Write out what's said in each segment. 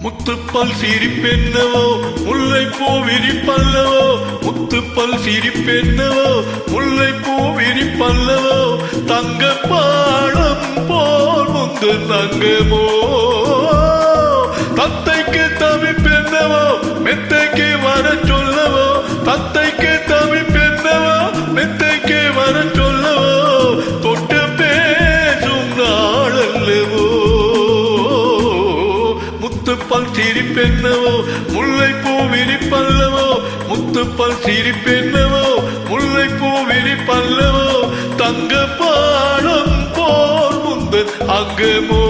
முத்துப்பல் சிரிப்பென்னவோ முல்லை பூ விரிப்பல்லவோ முத்துப்பல் சிரிப்பென்னவோ முல்லை பூ விரிப்பல்லவோ தங்க பாடம் போல் முந்து தங்கமோ தத்தைக்கு தவிப்பென்னவோ மெத்தைக்கு வர சொல்லவோ தத்தைக்கு தவிப்பென்னவோ மெத்தைக்கு வர சொல்லவோ தொட்டு பேசும் நாளல்லவோ முத்துப்பல் சிரிப்பென்னவோ முல்லை பூ விரிப்பல்லவோ முத்துப்பல் சிரிப்பென்னவோ முல்லை பூ விரிப்பல்லவோ தங்க பாடம் போல் முந்து அங்கமோ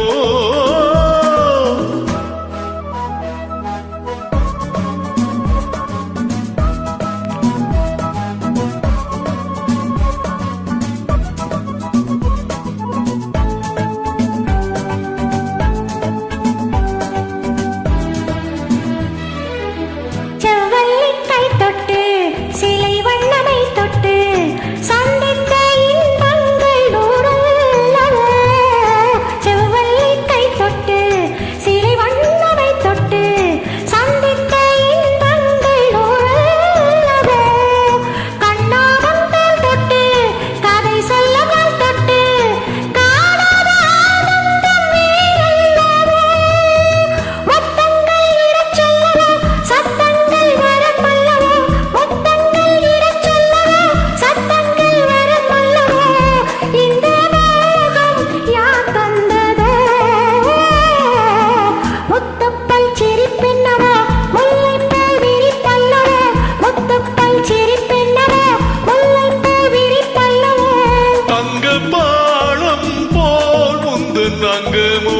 அங்கமோ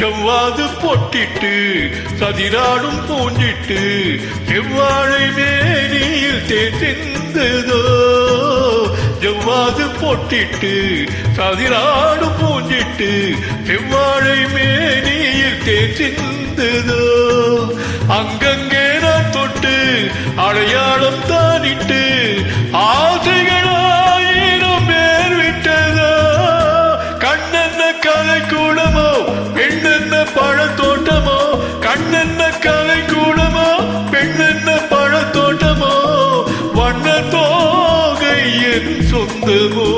செவ்வாது பொட்டிட்டு சதிராடும் பூஞ்சிட்டு செவ்வாழை மேனியில் தேர்ந்ததோ செவ்வாது பொட்டிட்டு சதிராடும் பூஞ்சிட்டு செவ்வாழை மேனியில் தேர்ந்ததோ அங்கங்கே நான் தொட்டு அடையாளம் தானிட்டு ஆசைகளாயிரம் பேர் விட்டதோ கண்ணென்ன கலை கூடமோ பெண்ணென்ன பழத்தோட்டமோ கண்ணென்ன கலை கூடமோ பெண்ணென்ன பழத்தோட்டமோ வண்ண தோகை என் சொந்தமோ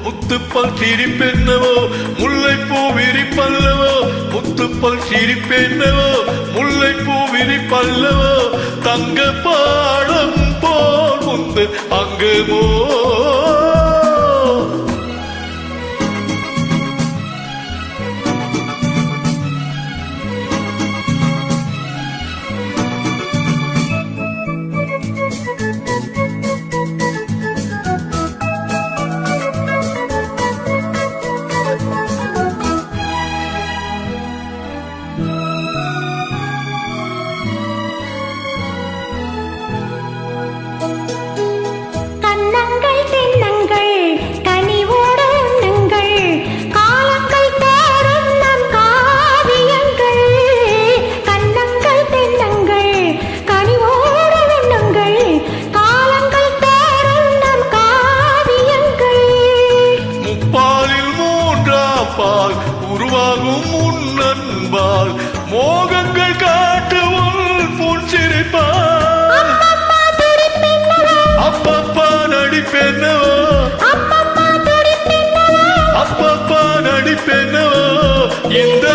முத்துப்பல் சிரிப்பென்னவோ முல்லை பூ விரிப்பல்லவோ முத்துப்பல் சிரிப்பென்னவோ முல்லை பூ விரிப்பல்லவோ தங்க பாடம் போல் முந்து அங்கமோ உருவாகும் உன்னன்பால் மோகங்கள் காட்டுவோல் புன்சிரிப்பால் அப்பப்பா நடிப்பென்னவோ அப்பப்பா நடிப்பென்னவோ இந்த